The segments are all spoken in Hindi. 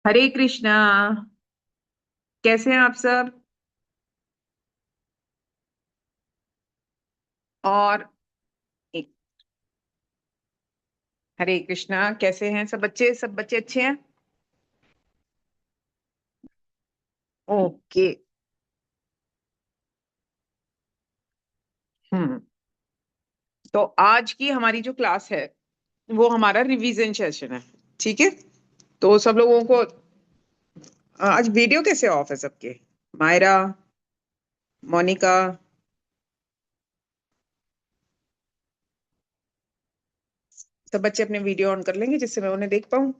हरे कृष्णा। कैसे हैं आप सब? और एक हरे कृष्णा, कैसे हैं सब बच्चे अच्छे हैं? ओके। हम्म। तो आज की हमारी जो क्लास है वो हमारा रिवीजन सेशन है। ठीक है। तो सब लोगों को आज वीडियो कैसे ऑफ है सबके? मायरा, मोनिका। सब बच्चे अपने वीडियो ऑन कर लेंगे जिससे मैं उन्हें देख पाऊं।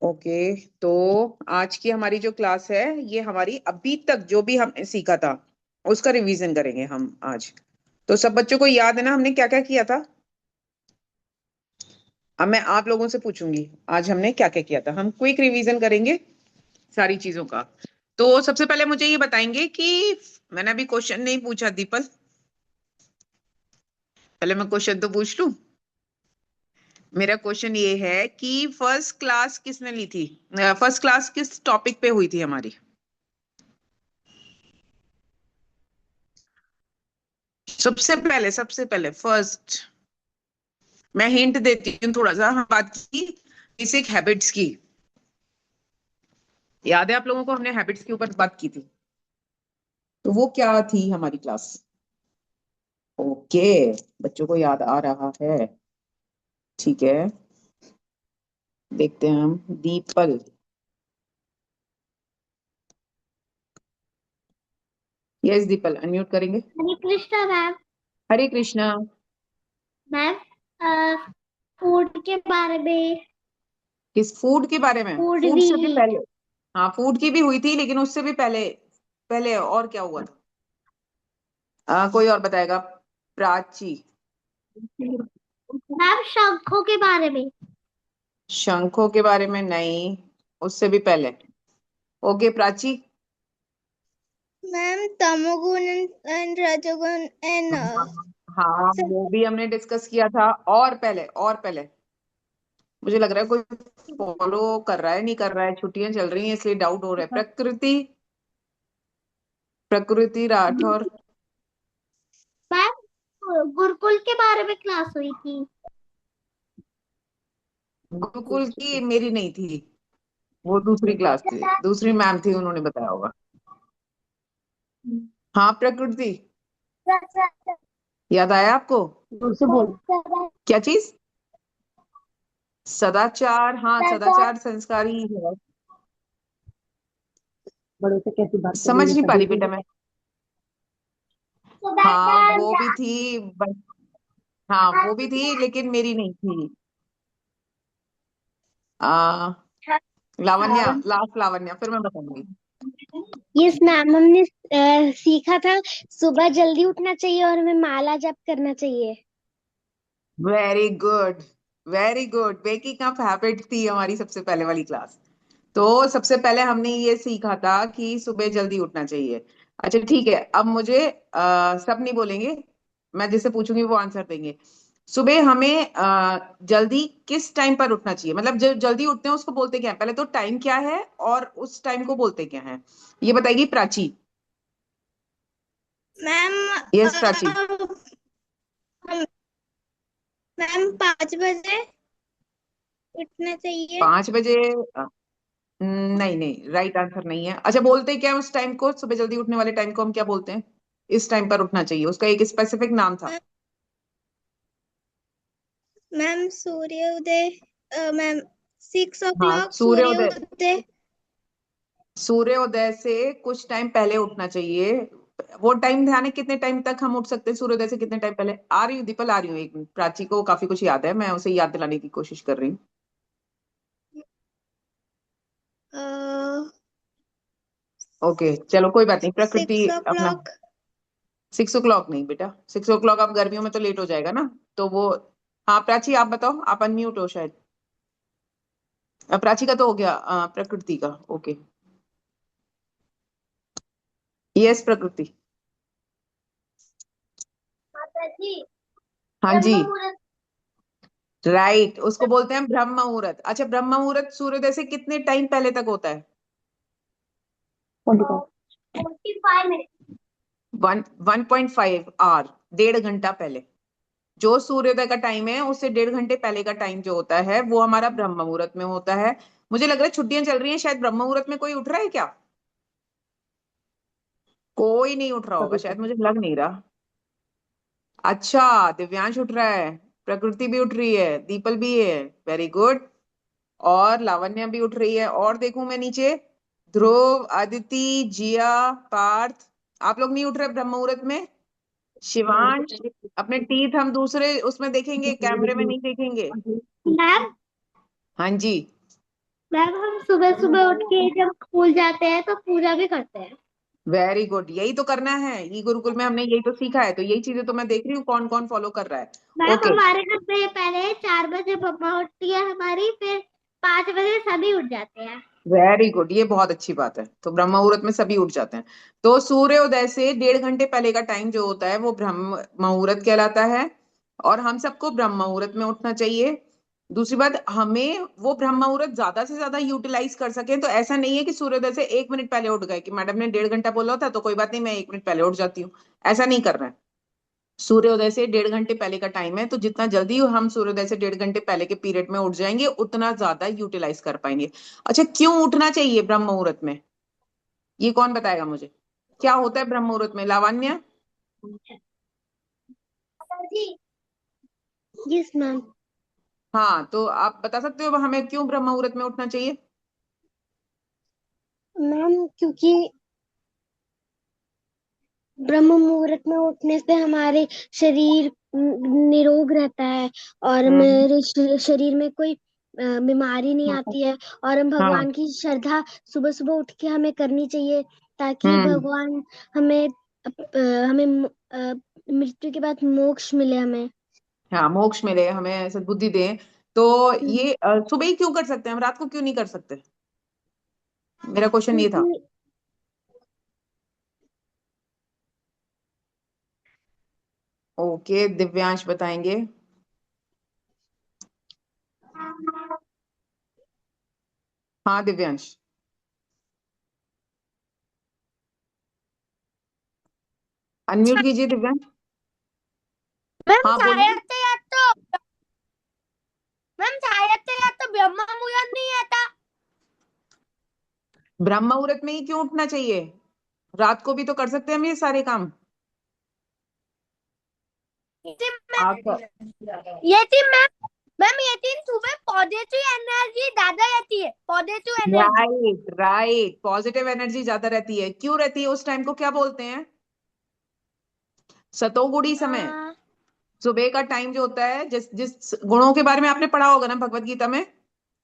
ओके। तो आज की हमारी जो क्लास है ये हमारी अभी तक जो भी हमने सीखा था उसका रिवीजन करेंगे हम आज। तो सब बच्चों को याद है ना हमने क्या क्या किया था? अब मैं आप लोगों से पूछूंगी आज हमने क्या क्या किया था। हम क्विक रिवीजन करेंगे सारी चीजों का। तो सबसे पहले मुझे ये बताएंगे कि मैंने अभी क्वेश्चन नहीं पूछा दीपल। पहले मैं क्वेश्चन तो पूछ लूं। मेरा क्वेश्चन ये है कि फर्स्ट क्लास किसने ली थी? फर्स्ट क्लास किस टॉपिक पे हुई थी हमारी? सबसे पहले फर्स्ट। मैं हिंट देती हूँ थोड़ा सा। हम बात की बेसिक हैबिट्स की। याद है आप लोगों को हमने हैबिट्स के ऊपर बात की थी। तो वो क्या थी हमारी क्लास? ओके। बच्चों को याद आ रहा है। ठीक है। देखते हैं हम। दीपल। यस दीपल, अनम्यूट करेंगे। हरे कृष्णा मैम। हरे कृष्णा। मैम, फूड के बारे में। किस फूड के बारे में? फूड फूड भी। से भी पहले। हाँ, फूड की भी हुई थी लेकिन उससे भी पहले। पहले और क्या हुआ था? कोई और बताएगा? प्राची। मैम, शंखों के बारे में। शंखों के बारे में नहीं। उससे भी पहले। ओके प्राची। मैम, तमोगुण एंड रजोगुण एंड हाँ, वो भी हमने डिस्कस किया था। और पहले मुझे लग रहा है कोई फॉलो कर रहा है नहीं कर रहा है। छुट्टियां चल रही हैं इसलिए डाउट हो रहा है। प्रकृति। प्रकृति राठौर। मैम, गुरुकुल के बारे में क्लास हुई थी। गुरुकुल की मेरी नहीं थी। वो दूसरी क्लास थी, दूसरी मैम थी, उन्होंने बताया होगा। हाँ प्रकृति। याद आया आपको? जोर से बोल। क्या चीज? सदाचार। हाँ, सदाचार संस्कार ही है। बड़ों से कैसी बात करनी समझ है नहीं पा सभी रही बेटा को। मैं। हाँ वो भी थी हाँ वो भी थी लेकिन मेरी नहीं थी। आ, लावण्या, लास्ट लावण्या, फिर मैं बताऊंगी। यस मैम, हमने सीखा था सुबह जल्दी उठना चाहिए और हमें माला जप करना चाहिए। Very good. Very good. Waking up habit थी हमारी सबसे पहले वाली क्लास। तो सबसे पहले हमने ये सीखा था कि सुबह जल्दी उठना चाहिए। अच्छा ठीक है, अब मुझे सब नहीं बोलेंगे। मैं जिससे पूछूंगी वो आंसर देंगे। सुबह हमें जल्दी किस टाइम पर उठना चाहिए? मतलब जब जल्दी उठते हैं उसको बोलते क्या है? पहले तो टाइम क्या है और उस टाइम को बोलते क्या है? ये बताएगी Prachi. Ma'am, yes Prachi. Ma'am 5 बजे उठना चाहिए। 5 बजे? नहीं नहीं, राइट आंसर नहीं है। अच्छा, बोलते क्या है उस टाइम को? सुबह जल्दी उठने वाले टाइम को हम क्या बोलते हैं? इस टाइम पर उठना चाहिए, उसका एक स्पेसिफिक नाम था। मैम, सूर्योदय। मैम, सिक्स ओ हाँ, क्लॉक सूर्योदय। सूर्योदय। सूर्योदय से कुछ टाइम पहले उठना चाहिए। वो टाइम ध्यान है कितने टाइम तक हम उठ सकते हैं सूर्योदय से कितने टाइम पहले? आ रही हूँ दीपल, आ रही हूँ। एक मिनट, प्राची को काफी कुछ याद है, मैं उसे याद दिलाने की कोशिश कर रही हूँ। ओके चलो, कोई बात नहीं। प्रकृति सिक्स ओ अपना। क्लॉक। 6 o'clock नहीं बेटा, 6 o'clock अब गर्मियों में तो लेट हो जाएगा ना। तो वो। हाँ प्राची, आप बताओ, आप अनम्यूट हो शायद। प्राची का तो हो गया, प्रकृति का। ओके। यस प्रकृति। माता जी, हाँ जी। ब्रह्म मुहूर्त राइट, उसको बोलते हैं ब्रह्म मुहूर्त। अच्छा, ब्रह्म मुहूर्त सूर्योदय से कितने टाइम पहले तक होता है? 45 मिनट। 1.5 आवर, 1.5 घंटा पहले। जो सूर्योदय का टाइम है उससे 1.5 घंटे पहले का टाइम जो होता है वो हमारा ब्रह्म मुहूर्त में होता है। मुझे लग रहा है छुट्टियां चल रही हैं, शायद ब्रह्म मुहूर्त में कोई उठ रहा है क्या? कोई नहीं उठ रहा होगा शायद, मुझे लग नहीं रहा। अच्छा, दिव्यांश उठ रहा है, प्रकृति भी उठ रही है, दीपल भी है। Very good. और लावण्या भी उठ रही है। और देखूं मैं नीचे, ध्रुव, अदिति, जिया, पार्थ, आप लोग नहीं उठ रहे ब्रह्म मुहूर्त में? शिवांश, अपने टीथ हम दूसरे उसमें देखेंगे, कैमरे में नहीं देखेंगे। मैम हाँ जी। मैम हम सुबह सुबह उठ के जब स्कूल जाते हैं तो पूजा भी करते हैं। वेरी गुड, यही तो करना है, ई गुरुकुल में हमने यही तो सीखा है, तो यही चीजें तो मैं देख रही हूँ कौन कौन फॉलो कर रहा है। Ma'am okay. हमारे घर पे पहले 4 बजे मम्मा उठती है हमारी, फिर 5 बजे सभी उठ जाते हैं। वेरी गुड, ये बहुत अच्छी बात है, तो ब्रह्म मुहूर्त में सभी उठ जाते हैं। तो सूर्योदय से 1.5 घंटे पहले का टाइम जो होता है वो ब्रह्म मुहूर्त कहलाता है। और हम सबको ब्रह्म मुहूर्त में उठना चाहिए। दूसरी बात, हमें वो ब्रह्म मुहूर्त ज्यादा से ज्यादा यूटिलाइज कर सके, तो ऐसा नहीं है कि सूर्योदय से 1 मिनट पहले उठ गए कि मैडम ने 1.5 घंटा बोला था तो कोई बात नहीं, मैं 1 मिनट पहले उठ जाती हूँ। ऐसा नहीं करना है। सूर्योदय से 1.5 घंटे पहले का टाइम है, तो जितना जल्दी हम सूर्योदय से 1.5 घंटे पहले के पीरियड में उठ जाएंगे उतना ज्यादा यूटिलाइज कर पाएंगे। अच्छा, क्यों उठना चाहिए ब्रह्म मुहूर्त में? ये कौन बताएगा मुझे? क्या होता है ब्रह्म मुहूर्त में, लावण्य? Yes ma'am. हाँ, तो आप बता सकते हो हमें क्यों ब्रह्म मुहूर्त में उठना चाहिए? मैम क्योंकि ब्रह्म मुहूर्त में उठने से हमारे शरीर निरोग रहता है, और हम्म। मेरे शरीर में कोई बीमारी नहीं आती है। और हम हाँ। भगवान की श्रद्धा सुबह सुबह उठ के हमें करनी चाहिए, ताकि हम्म। भगवान हमें हमें मृत्यु के बाद मोक्ष मिले हमें। हाँ, मोक्ष मिले हमें, सद्बुद्धि दें। तो ये सुबह ही क्यों कर सकते हैं हम, रात को क्यों नहीं कर सकते? मेरा क्वेश्चन ये था। क्योंकि ओके, दिव्यांश बताएंगे। हाँ दिव्यांश, अनम्यूट कीजिए दिव्यांश। मैम हाँ बोलिए। शायद से या तो मैम शायद से या तो ब्रह्म मुहूर्त नहीं आता। ब्रह्म मुहूर्त में ही क्यों उठना चाहिए? रात को भी तो कर सकते हैं हम ये सारे काम। आपका ये थी मैम। मैम ये थी सुबह पॉजिटिव एनर्जी ज्यादा रहती है, positive energy. Right right, positive energy ज्यादा रहती है। क्यों रहती है? उस टाइम को क्या बोलते हैं? सतोगुणी समय। सुबह का टाइम जो होता है, जिस जिस गुणों के बारे में आपने पढ़ा होगा ना भगवत गीता में,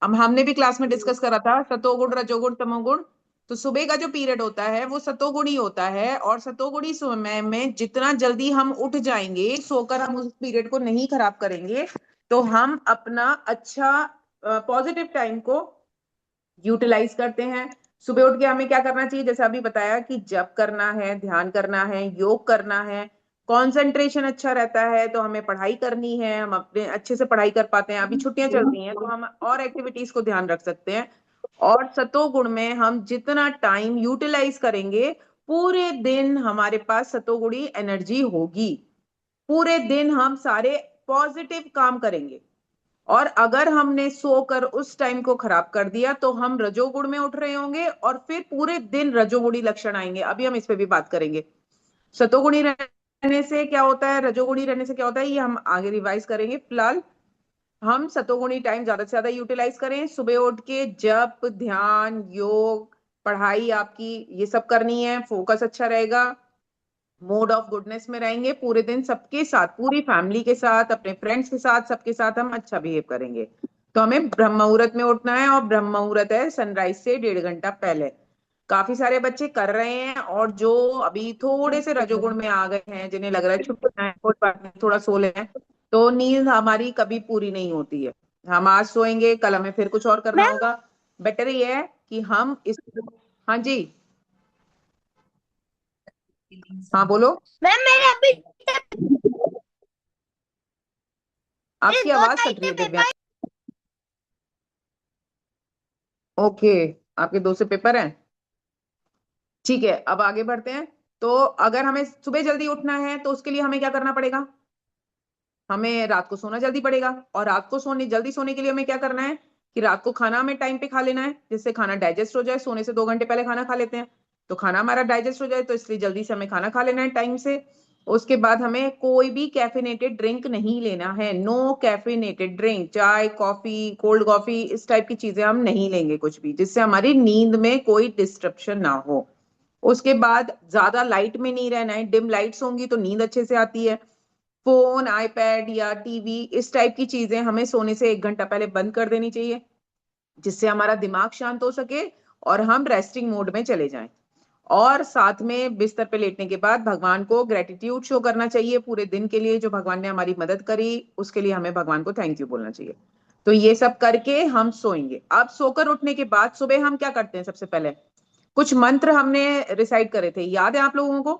हम हमने भी क्लास में डिस्कस करा था, सतोगुण, रजोगुण, तमोगुण। तो सुबह का जो पीरियड होता है वो सतोगुणी होता है, और सतोगुणी समय में जितना जल्दी हम उठ जाएंगे, सोकर हम उस पीरियड को नहीं खराब करेंगे, तो हम अपना अच्छा पॉजिटिव टाइम को यूटिलाइज करते हैं। सुबह उठ के हमें क्या करना चाहिए, जैसे अभी बताया कि जप करना है, ध्यान करना है, योग करना है। कंसंट्रेशन अच्छा रहता है तो हमें पढ़ाई करनी है, हम अपने अच्छे से पढ़ाई कर पाते हैं। अभी छुट्टियां चल रही हैं तो हम और एक्टिविटीज को ध्यान रख सकते हैं। और सतोगुण में हम जितना टाइम यूटिलाइज करेंगे, पूरे दिन हमारे पास सतोगुणी एनर्जी होगी। पूरे दिन हम सारे पॉजिटिव काम करेंगे। और अगर हमने सोकर उस टाइम को खराब कर दिया तो हम रजोगुण में उठ रहे होंगे और फिर पूरे दिन रजोगुणी लक्षण आएंगे। अभी हम इस पे भी बात करेंगे। सतोगुणी रहने से क्या होता है, रजोगुणी रहने से क्या होता है, ये हम आगे रिवाइज करेंगे। फिलहाल हम सतोगुणी टाइम ज्यादा से ज्यादा यूटिलाइज करें। सुबह उठ के जप, ध्यान, योग, पढ़ाई आपकी ये सब करनी है, फोकस अच्छा रहेगा, मोड ऑफ गुडनेस में रहेंगे। पूरे दिन सबके साथ, पूरी फैमिली के साथ, अपने फ्रेंड्स के साथ, सबके साथ हम अच्छा बिहेव करेंगे। तो हमें ब्रह्म मुहूर्त में उठना है, और ब्रह्म मुहूर्त है सनराइज से 1.5 घंटा पहले। काफी सारे बच्चे कर रहे हैं, और जो अभी थोड़े से रजोगुण में आ गए हैं, जिन्हें लग रहा है छुट्टी है कोई बात नहीं थोड़ा सो ले, तो नींद हमारी कभी पूरी नहीं होती है। हम आज सोएंगे, कल हमें फिर कुछ और करना मैम होगा। बेटर ये है कि हम इस, हाँ जी, हाँ बोलो। मैम मेरे अभी तक आपकी आवाज कट रही है दिव्या। ओके, आपके 2 से पेपर हैं। ठीक है, अब आगे बढ़ते हैं। तो अगर हमें सुबह जल्दी उठना है तो उसके लिए हमें क्या करना पड़ेगा? हमें रात को सोना जल्दी पड़ेगा। और रात को सोने जल्दी सोने के लिए हमें क्या करना है कि रात को खाना हमें टाइम पे खा लेना है, जिससे खाना डाइजेस्ट हो जाए। सोने से 2 घंटे पहले खाना खा लेते हैं तो खाना हमारा डाइजेस्ट हो जाए, तो इसलिए जल्दी से हमें खाना खा लेना है टाइम से। उसके बाद हमें कोई भी कैफिनेटेड ड्रिंक नहीं लेना है। नो कैफिनेटेड ड्रिंक, चाय कॉफी कोल्ड कॉफी इस टाइप की चीजें हम नहीं लेंगे, कुछ भी जिससे हमारी नींद में कोई डिस्ट्रप्शन ना हो। उसके बाद ज्यादा लाइट में नहीं रहना है। डिम लाइट्स होंगी तो नींद अच्छे से आती है। फोन आईपैड या टीवी इस टाइप की चीजें हमें सोने से 1 घंटा पहले बंद कर देनी चाहिए, जिससे हमारा दिमाग शांत हो सके और हम रेस्टिंग मोड में चले जाएं। और साथ में बिस्तर पे लेटने के बाद भगवान को ग्रेटिट्यूड शो करना चाहिए पूरे दिन के लिए, जो भगवान ने हमारी मदद करी उसके लिए हमें भगवान को थैंक यू बोलना चाहिए। तो ये सब करके हम सोएंगे। अब सोकर उठने के बाद सुबह हम क्या करते हैं? सबसे पहले कुछ मंत्र हमने रिसाइट करे थे, याद है आप लोगों को?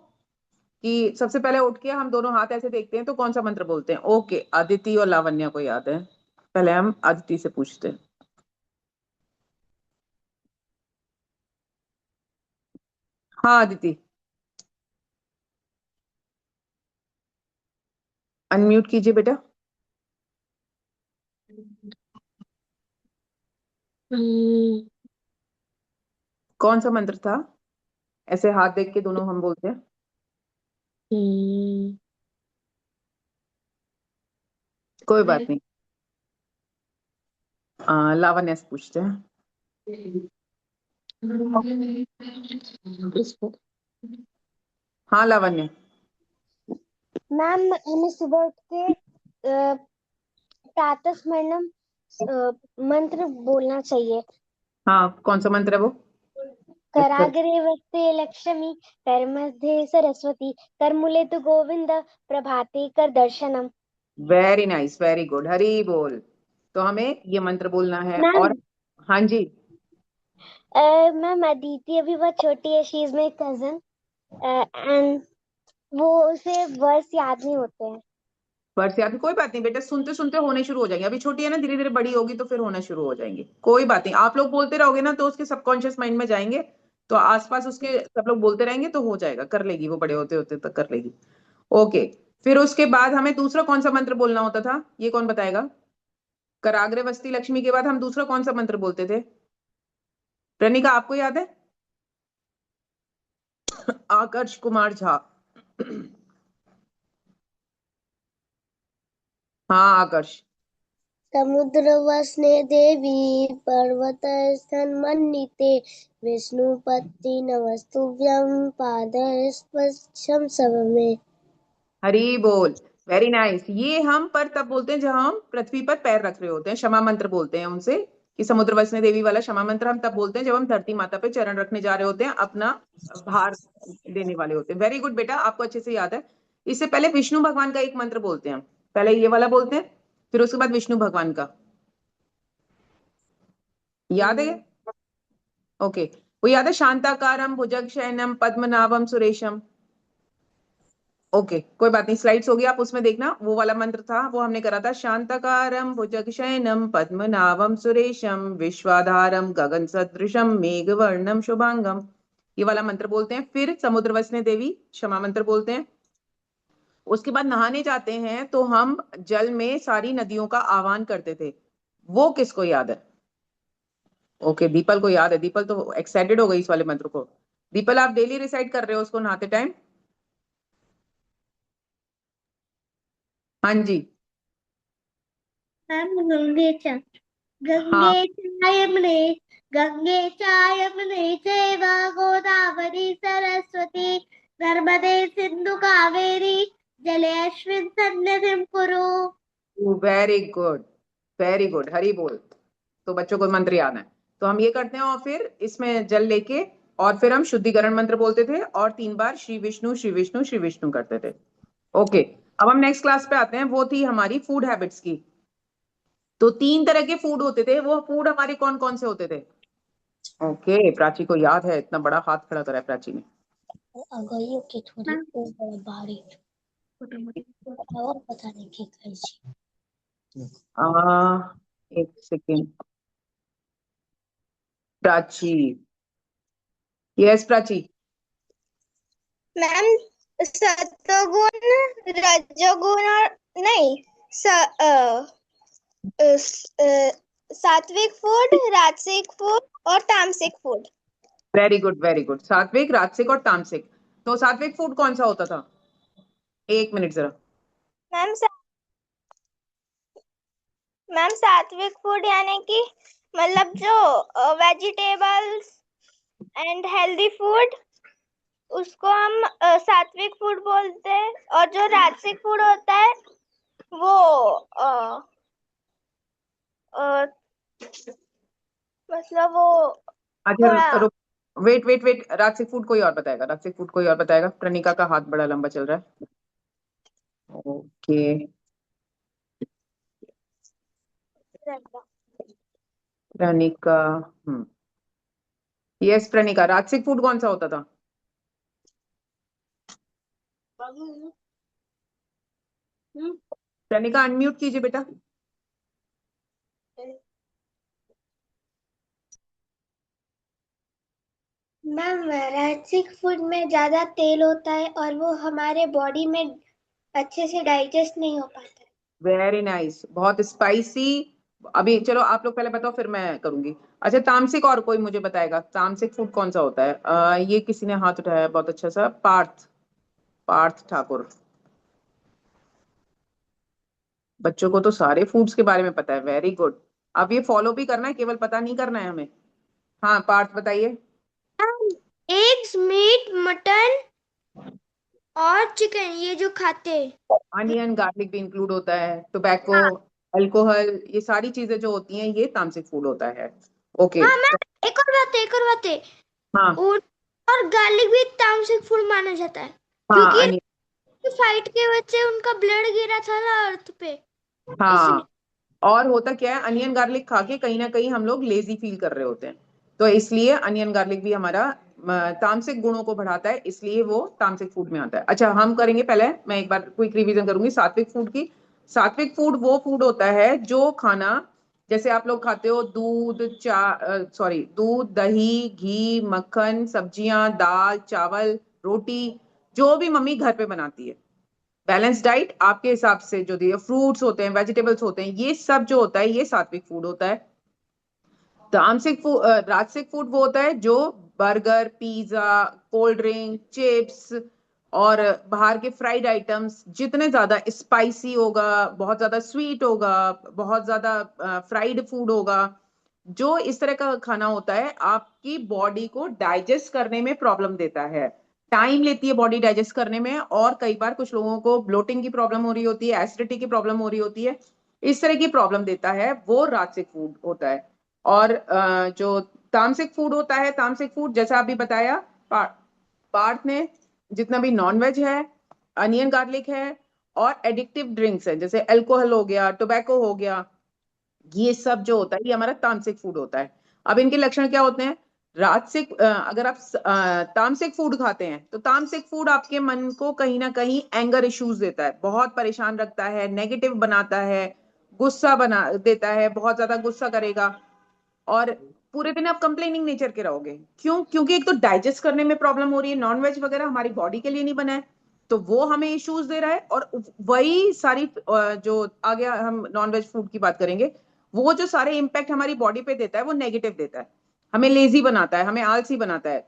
कि सबसे पहले उठ के हम दोनों हाथ ऐसे देखते हैं तो कौन सा मंत्र बोलते हैं? ओके, अदिति और लावण्या को याद है। पहले हम अदिति से पूछते हैं। हाँ अदिति, अनम्यूट कीजिए बेटा। हम्म, कौन सा मंत्र था? ऐसे हाथ देख के दोनों हम बोलते हैं। हम्म, कोई बात नहीं, लावण्या से पूछते हैं। इसको हाँ लावण्या। मैम हमें सुबह उठ के प्रातः स्मरणम मंत्र बोलना चाहिए। हाँ, कौन सा मंत्र है वो? अच्छा, कराग्रे वस्ते लक्ष्मी, करमध्ये सरस्वती, करमूले तु गोविंद, प्रभाते कर दर्शनम। वेरी नाइस, वेरी गुड, हरी बोल। तो हमें ये मंत्र बोलना है। मैम और हाँ जी, मैम अदिति अभी बहुत छोटी है, she is my cousin and वो उसे वर्ड्स याद नहीं होते हैं। वर्ष याद, कोई बात नहीं बेटा, सुनते सुनते होने शुरू हो जाएंगे। अभी छोटी है ना, धीरे धीरे बड़ी होगी तो फिर होना शुरू हो जाएंगे। कोई बात नहीं, आप लोग बोलते रहोगे ना तो उसके सबकॉन्शियस माइंड में जाएंगे, तो आसपास उसके सब लोग बोलते रहेंगे तो हो जाएगा, कर लेगी वो, बड़े होते होते तक कर लेगी। ओके। फिर उसके बाद हमें दूसरा कौन सा मंत्र बोलना होता था, ये कौन बताएगा? कराग्रे वस्ती लक्ष्मी के बाद हम दूसरा कौन सा मंत्र बोलते थे? प्रणिका, आपको याद है? आकर्ष कुमार झा। हाँ आकर्ष। समुद्र वसने देवी पर्वत सन्मन्विते विष्णुपत्नी नमस्तुभ्यं पादस्पर्शम सब में। हरी बोल। Very nice. ये हम पर तब बोलते हैं जब हम पृथ्वी पर पैर रख रहे होते हैं, क्षमा मंत्र बोलते हैं उनसे। कि समुद्र वसने देवी वाला क्षमा मंत्र हम तब बोलते हैं जब हम धरती माता पे चरण रखने जा रहे होते हैं, अपना भार देने वाले होते हैं। वेरी गुड बेटा, आपको अच्छे से याद है। इससे पहले विष्णु भगवान का एक मंत्र बोलते हैं हम। पहले ये वाला बोलते हैं, फिर उसके बाद विष्णु भगवान का। याद है? ओके। वो याद है, शांताकारम भुजगशयनम पद्मनाभम सुरेशम। ओके, कोई बात नहीं, स्लाइड्स होगी, आप उसमें देखना। वो वाला मंत्र था, वो हमने करा था, शांताकारं भुजगशयनं पद्मनाभं सुरेशं विश्वाधारं गगन सदृशं मेघवर्णं शुभांगम। ये वाला मंत्र बोलते हैं। फिर समुद्र वसने देवी क्षमा मंत्र बोलते हैं। उसके बाद नहाने जाते हैं तो हम जल में सारी नदियों का आह्वान करते थे। वो किसको याद है? ओके, दीपल को याद है। दीपल तो एक्साइटेड हो गई इस वाले मंत्र को। दीपल, आप डेली रिसाइट कर रहे हो उसको नहाते टाइम? हाँ जी। मैम गंगे चा हाँ, गंगे च यमुने गंगे च यमुने चैव गोदावरी सरस्वती नर्मदे सिंधु कावेरी जलेऽस्मिन् सन्निधिं कुरु। वेरी गुड, वेरी गुड, हरी बोल। तो बच्चों को मंत्र याद है। तो हम ये करते हैं और फिर इसमें जल लेके और फिर हम शुद्धिकरण मंत्र बोलते थे और 3 बार श्री विष्णु श्री विष्णु श्री विष्णु करते थे। ओके। अब हम नेक्स्ट क्लास पे आते हैं, वो थी हमारी फूड हैबिट्स की। तो 3 तरह के फूड होते थे, वो फूड हमारे कौन कौन से होते थे? ओके, प्राची को याद है, इतना बड़ा हाथ खड़ा करा है प्राची ने। अगइयों की थोड़ी ऊपर भारी और पता नहीं क्या कही छी। एक second. Prachi. Yes Prachi. Ma'am, सत्वगुण, रजोगुण और नहीं, स, अ, सात्विक फूड, राजसिक फूड और तामसिक food. Very good very good. सात्विक, राजसिक और तामसिक। तो सात्विक फूड कौन सा होता था? एक मिनट जरा। मैम मैम सात्विक फूड यानी कि मतलब जो वेजिटेबल्स एंड हेल्दी फूड, उसको हम सात्विक फूड बोलते हैं। और जो राजसिक फूड होता है वो अ, मतलब वो अच्छा थोड़ा। रुक। वेट वेट वेट, राजसिक फूड कोई और बताएगा, राजसिक फूड कोई और बताएगा। प्रणिका का हाथ बड़ा लंबा चल रहा है। ओके। प्रणिका। हम्म। यस प्रणिका, राजसिक फूड कौन सा होता था? प्रणिका अनम्यूट कीजिए बेटा। मैम राजसिक फूड में ज्यादा तेल होता है और वो हमारे बॉडी में अच्छे से डाइजेस्ट नहीं हो पाता है। वेरी नाइस, बहुत स्पाइसी। अभी चलो आप लोग पहले बताओ, फिर मैं करूंगी। अच्छा तामसिक और कोई मुझे बताएगा, तामसिक फूड कौन सा होता है? ये किसी ने हाथ उठाया है, बहुत अच्छा सा। पार्थ। पार्थ ठाकुर। बच्चों को तो सारे फूड्स के बारे में पता है, वेरी गुड। अब ये फॉलो भी करना है, केवल पता नहीं करना है हमें। हाँ पार्थ बताइए। एग्स, मीट, मटन और चिकन, ये जो खाते हैं। अनियन गार्लिक भी इंक्लूड होता है, टोबैको, हाँ। अल्कोहल, ये सारी चीजें जो होती हैं ये तामसिक फूड होता है। ओके। हाँ मैम, एक और बात है। हाँ और गार्लिक भी तामसिक फूड माना जाता है, हाँ क्योंकि अनियन। फाइट के वजह से उनका ब्लड गिरा था ना अर्थ पे, इसलिए। हाँ। और होता क्या है, अनियन गार्लिक खा के कहीं ना कहीं हम लोग लेजी फील कर रहे होते हैं, तो इसलिए अनियन गार्लिक भी हमारा तामसिक गुणों को बढ़ाता है, इसलिए वो तामसिक फूड में आता है। अच्छा हम करेंगे, पहले मैं एक बार क्विक रिवीजन करूंगी सात्विक फूड की। सात्विक फूड वो फूड होता है जो खाना, जैसे आप लोग खाते हो दूध, सॉरी, दूध, दही, घी, मक्खन, सब्जियां, दाल, चावल, रोटी, जो भी मम्मी घर पे बनाती है। बैलेंस डाइट आपके हिसाब से जो दिए, फ्रूट्स होते हैं, वेजिटेबल्स होते हैं, ये सब जो होता है ये सात्विक फूड होता है। तामसिक फूड, राजसिक फूड वो होता है जो burger, pizza, cold drink, chips और बाहर के फ्राइड आइटम्स, जितने ज्यादा स्पाइसी होगा, बहुत ज्यादा स्वीट होगा, बहुत ज्यादा फ्राइड फूड होगा, जो इस तरह का खाना होता है आपकी बॉडी को डाइजेस्ट करने में प्रॉब्लम देता है। टाइम लेती है बॉडी डाइजेस्ट करने में, और कई बार कुछ लोगों को ब्लोटिंग की प्रॉब्लम हो रही होती है, एसिडिटी की प्रॉब्लम हो रही होती है, इस तरह की प्रॉब्लम देता है, वो राजसिक फूड होता है। और जो तामसिक फूड होता है, तामसिक फूड जैसा अभी बताया पार्थ ने, जितना भी नॉनवेज है, अनियन गार्लिक है, और एडिक्टिव ड्रिंक्स है जैसे अल्कोहल हो गया, टोबैको हो गया, ये सब जो होता है ये हमारा तामसिक फूड होता है। अब इनके लक्षण क्या होते हैं? राजसिक, अगर आप तामसिक फूड खाते हैं तो तामसिक फूड आपके मन को कहीं ना कहीं एंगर इश्यूज देता है, बहुत परेशान रखता है, नेगेटिव बनाता है, गुस्सा बना देता है, बहुत ज्यादा गुस्सा करेगा, और पूरे दिन आप कंप्लेनिंग नेचर के रहोगे। क्यों? क्योंकि एक तो डाइजेस्ट करने में प्रॉब्लम हो रही है, नॉनवेज वगैरह हमारी बॉडी के लिए नहीं बना है, तो वो हमें इश्यूज दे रहा है। और वही सारी जो आगे हम नॉनवेज फूड की बात करेंगे, वो जो सारे इम्पैक्ट हमारी बॉडी पे देता है वो नेगेटिव देता है, हमें लेजी बनाता है, हमें आलसी बनाता है।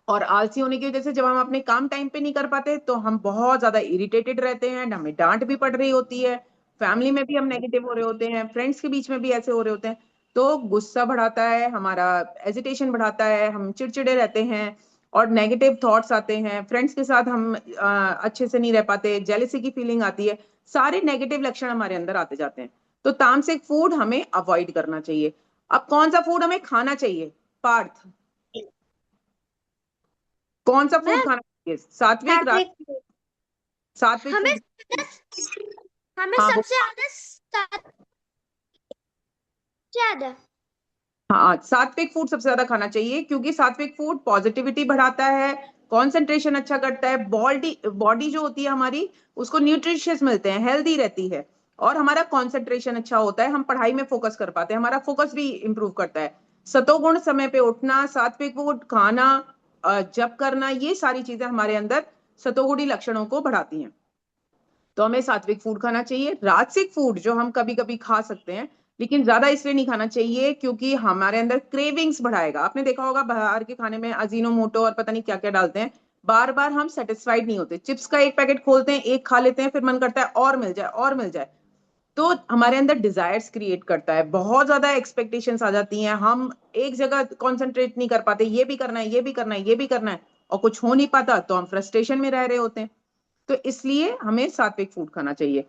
और आलसी होने की वजह से जब हम अपने काम टाइम पे नहीं कर पाते तो हम बहुत ज्यादा इरिटेटेड रहते हैं, हमें डांट भी पड़ रही होती है, फैमिली में भी हम नेगेटिव हो रहे होते हैं, फ्रेंड्स के बीच में भी ऐसे हो रहे होते हैं। तो गुस्सा बढ़ाता है हमारा, एजिटेशन बढ़ाता है, हम चिड़चिड़े रहते हैं, और नेगेटिव थॉट्स आते हैं, फ्रेंड्स के साथ हम अच्छे से नहीं रह पाते, जेलिसी की फीलिंग आती है, सारे नेगेटिव लक्षण हमारे अंदर आते जाते हैं। तो तामसिक फूड हमें अवॉइड करना चाहिए। अब कौन सा फूड हमें खाना चाहिए पार्थ? कौन सा फूड मैम खाना चाहिए? सात्विक, सात्विक सात्विक हमें फूड। हमें हाँ सबसे ज्यादा ज्यादा। हाँ, सात्विक फूड सबसे ज्यादा खाना चाहिए, क्योंकि सात्विक फूड पॉजिटिविटी बढ़ाता है, कंसंट्रेशन अच्छा करता है, बॉडी बॉडी जो होती है हमारी उसको न्यूट्रिशियस मिलते हैं, हेल्दी रहती है, और हमारा कंसंट्रेशन अच्छा होता है, हम पढ़ाई में फोकस कर पाते हैं, हमारा फोकस भी इंप्रूव करता है। सतोगुण समय पे उठना, सात्विक फूड खाना, जप करना, ये सारी चीजें हमारे अंदर सतोगुणी लक्षणों को बढ़ाती हैं। तो हमें सात्विक फूड खाना चाहिए। राजसिक फूड जो हम कभी कभी खा सकते हैं, लेकिन ज्यादा इसलिए नहीं खाना चाहिए क्योंकि हमारे अंदर क्रेविंग्स बढ़ाएगा। आपने देखा होगा बाहर के खाने में अजीनोमोटो और पता नहीं क्या क्या डालते हैं, बार बार हम सेटिस्फाइड नहीं होते। चिप्स का एक पैकेट खोलते हैं, एक खा लेते हैं, फिर मन करता है और मिल जाए और मिल जाए। तो हमारे अंदर डिजायर्स क्रिएट करता है, बहुत ज्यादा एक्सपेक्टेशंस आ जाती हैं, हम एक जगह कॉन्सेंट्रेट नहीं कर पाते, ये भी करना है, ये भी करना है, ये भी करना है, और कुछ हो नहीं पाता तो हम फ्रस्ट्रेशन में रह रहे होते हैं। तो इसलिए हमें सात्विक फूड खाना चाहिए।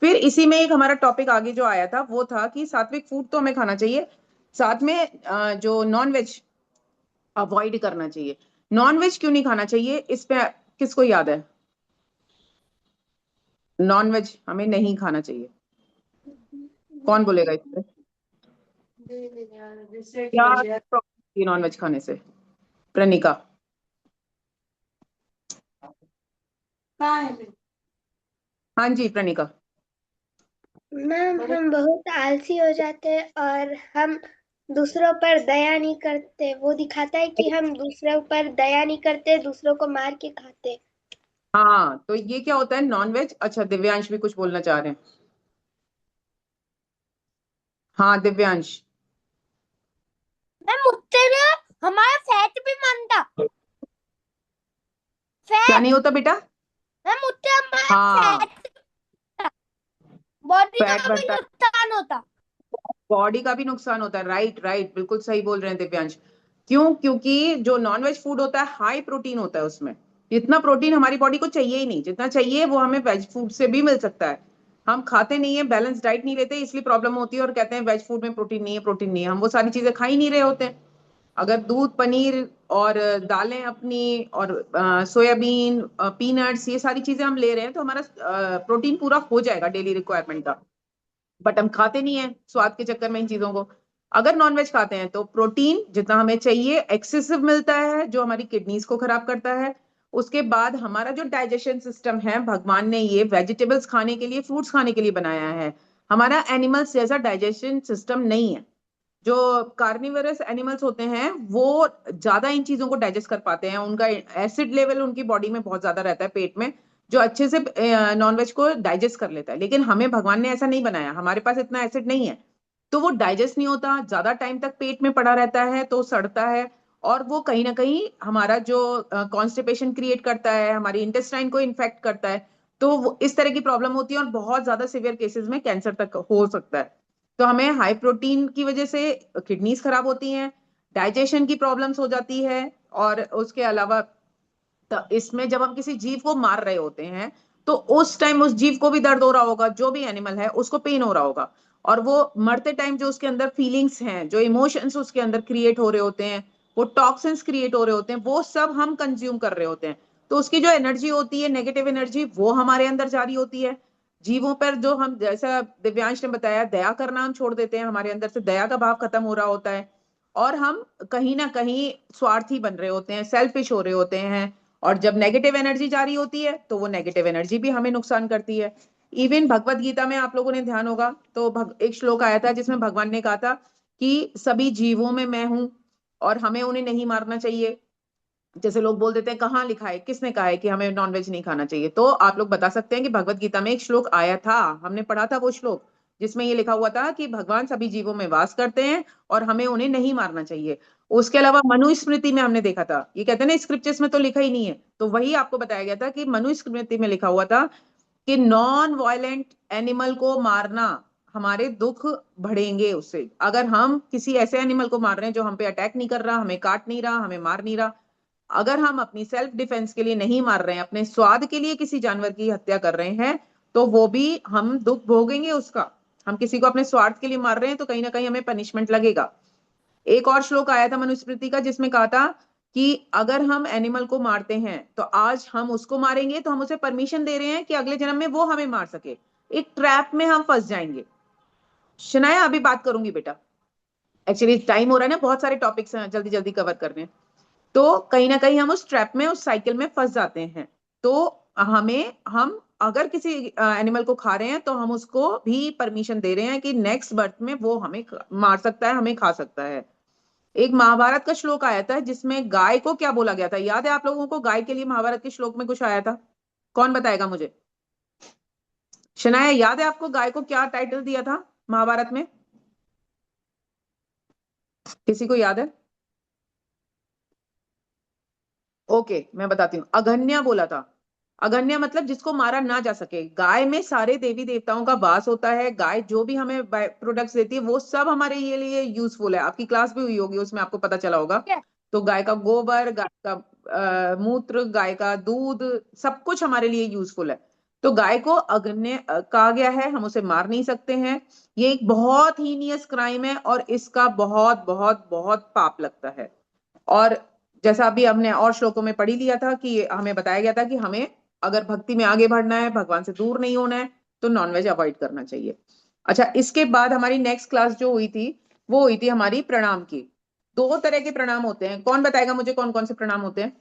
फिर इसी में एक हमारा टॉपिक आगे जो आया था वो था कि सात्विक फूड तो हमें खाना चाहिए, साथ में जो नॉन वेज अवॉइड करना चाहिए। नॉन वेज क्यों नहीं खाना चाहिए, इस पे किसको याद है? नॉन वेज हमें नहीं खाना चाहिए, कौन बोलेगा इस पे? क्या प्रॉब्लम नॉन वेज खाने से? प्रणिका। हाँ जी प्रणिका। मैम हम बहुत आलसी हो जाते हैं और हम दूसरों पर दया नहीं करते। वो दिखाता है कि हम दूसरों पर दया नहीं करते, दूसरों को मार के खाते। हाँ तो ये क्या होता है नॉन वेज? अच्छा दिव्यांश भी कुछ बोलना चाह रहे हैं। हाँ दिव्यांश। मैम उससे हमारा फैट भी बनता। क्या नहीं फैट। होता बेटा? मैम उससे हमारा हाँ, फैट, बॉडी फैट का भी बढ़ता है, नुकसान होता। बॉडी का भी नुकसान होता है। राइट राइट, बिल्कुल सही बोल रहे हैं दिव्यांश। क्यों? क्योंकि जो नॉनवेज फूड होता है हाई प्रोटीन होता है उसमें। इतना प्रोटीन हमारी बॉडी को चाहिए ही नहीं, जितना चाहिए वो हमें वेज फूड से भी मिल सकता है। हम खाते नहीं है, बैलेंस डाइट नहीं लेते, इसलिए प्रॉब्लम होती है और कहते हैं वेज फूड में प्रोटीन नहीं है, प्रोटीन नहीं है। हम वो सारी चीजें खा ही नहीं रहे होते हैं। अगर दूध पनीर और दालें अपनी और सोयाबीन पीनट्स ये सारी चीजें हम ले रहे हैं तो हमारा प्रोटीन पूरा हो जाएगा डेली रिक्वायरमेंट का। बट हम खाते नहीं है स्वाद के चक्कर में इन चीजों को। अगर नॉनवेज खाते हैं तो प्रोटीन जितना हमें चाहिए एक्सेसिव मिलता है, जो हमारी किडनीज को खराब करता है। उसके बाद हमारा जो डाइजेशन सिस्टम है, भगवान ने ये वेजिटेबल्स खाने के लिए, फ्रूट्स खाने के लिए बनाया है। हमारा एनिमल्स जैसा डाइजेशन सिस्टम नहीं है। जो कार्निवरस एनिमल्स होते हैं वो ज्यादा इन चीजों को डाइजेस्ट कर पाते हैं, उनका एसिड लेवल उनकी बॉडी में बहुत ज्यादा रहता है पेट में, जो अच्छे से नॉनवेज को डाइजेस्ट कर लेता है। लेकिन हमें भगवान ने ऐसा नहीं बनाया, हमारे पास इतना एसिड नहीं है, तो वो डाइजेस्ट नहीं होता, ज्यादा टाइम तक पेट में पड़ा रहता है तो सड़ता है। और वो कहीं ना कहीं हमारा जो कॉन्स्टिपेशन क्रिएट करता है, हमारी इंटेस्टाइन को इन्फेक्ट करता है। तो इस तरह की प्रॉब्लम होती है और बहुत ज्यादा सिवियर केसेस में कैंसर तक हो सकता है। तो हमें हाई प्रोटीन की वजह से किडनीज खराब होती हैं, डाइजेशन की प्रॉब्लम्स हो जाती है। और उसके अलावा तो इसमें जब हम किसी जीव को मार रहे होते हैं तो उस टाइम उस जीव को भी दर्द हो रहा होगा, जो भी एनिमल है उसको पेन हो रहा होगा। और वो मरते टाइम जो उसके अंदर फीलिंग्स हैं, जो इमोशंस उसके अंदर क्रिएट हो रहे होते हैं, वो टॉक्सिन्स क्रिएट हो रहे होते हैं, वो सब हम कंज्यूम कर रहे होते हैं। तो उसकी जो एनर्जी होती है, नेगेटिव एनर्जी, वो हमारे अंदर जारी होती है। जीवों पर जो हम, जैसा दिव्यांश ने बताया, दया करना हम छोड़ देते हैं, हमारे अंदर से दया का भाव खत्म हो रहा होता है। और हम कहीं ना कहीं स्वार्थी बन रहे होते हैं, सेल्फिश हो रहे होते हैं। और जब नेगेटिव एनर्जी जारी होती है तो वो नेगेटिव एनर्जी भी हमें नुकसान करती है। इवन भगवत गीता में आप लोगों ने ध्यान होगा तो एक श्लोक आया था जिसमें भगवान ने कहा था कि सभी जीवों में मैं हूं और हमें उन्हें नहीं मारना चाहिए। जैसे लोग बोल देते हैं कहाँ लिखा है, किसने कहा है कि हमें नॉनवेज नहीं खाना चाहिए, तो आप लोग बता सकते हैं कि भगवत गीता में एक श्लोक आया था, हमने पढ़ा था वो श्लोक, जिसमें ये लिखा हुआ था कि भगवान सभी जीवों में वास करते हैं और हमें उन्हें नहीं मारना चाहिए। उसके अलावा मनुस्मृति में हमने देखा था, ये कहते हैं ना स्क्रिप्चर्स में तो लिखा ही नहीं है, तो वही आपको बताया गया था कि मनुस्मृति में लिखा हुआ था कि नॉन वायलेंट एनिमल को मारना, हमारे दुख बढ़ेंगे उससे। अगर हम किसी ऐसे एनिमल को मार रहे हैं जो हम पे अटैक नहीं कर रहा, हमें काट नहीं रहा, हमें मार नहीं रहा, अगर हम अपनी सेल्फ डिफेंस के लिए नहीं मार रहे हैं, अपने स्वाद के लिए किसी जानवर की हत्या कर रहे हैं, तो वो भी हम दुख भोगेंगे उसका। हम किसी को अपने स्वार्थ के लिए मार रहे हैं तो कहीं ना कहीं हमें पनिशमेंट लगेगा। एक और श्लोक आया था मनुस्मृति का जिसमें कहा था कि अगर हम एनिमल को मारते हैं तो आज हम उसको मारेंगे तो हम उसे परमिशन दे रहे हैं कि अगले जन्म में वो हमें मार सके। एक ट्रैप में हम फंस जाएंगे। शनाया अभी बात करूंगी बेटा, एक्चुअली टाइम हो रहा है ना, बहुत सारे टॉपिक्स हैं जल्दी जल्दी कवर करने हैं। तो कहीं ना कहीं हम उस ट्रैप में, उस साइकिल में फंस जाते हैं। तो हमें हम अगर किसी एनिमल को खा रहे हैं तो हम उसको भी परमिशन दे रहे हैं कि नेक्स्ट बर्थ में वो हमें मार सकता है, हमें खा सकता है। एक महाभारत का श्लोक आया था जिसमें गाय को क्या बोला गया था, याद है आप लोगों को? गाय के लिए महाभारत के श्लोक में कुछ आया था, कौन बताएगा मुझे? शनाया, याद है आपको गाय को क्या टाइटल दिया था महाभारत में? किसी को याद है? ओके, मैं बताती हूँ, अघन्या बोला था। अघन्या मतलब जिसको मारा ना जा सके। गाय में सारे देवी देवताओं का वास होता है। गाय जो भी हमें प्रोडक्ट्स देती है वो सब हमारे लिए यूजफुल है। आपकी क्लास भी हुई होगी, उसमें आपको पता चला होगा। तो गाय का गोबर, गाय का मूत्र, गाय का दूध, सब कुछ हमारे लिए यूजफुल है। तो गाय को अघन्य कहा गया है, हम उसे मार नहीं सकते हैं। ये एक बहुत हीनियस क्राइम है और इसका बहुत बहुत बहुत पाप लगता है। और जैसा अभी हमने और श्लोकों में पढ़ी लिया था कि हमें बताया गया था कि हमें अगर भक्ति में आगे बढ़ना है, भगवान से दूर नहीं होना है, तो नॉनवेज अवॉइड करना चाहिए। अच्छा, इसके बाद हमारी नेक्स्ट क्लास जो हुई थी वो हुई थी हमारी प्रणाम की। दो तरह के प्रणाम होते हैं, कौन बताएगा मुझे कौन कौन से प्रणाम होते हैं?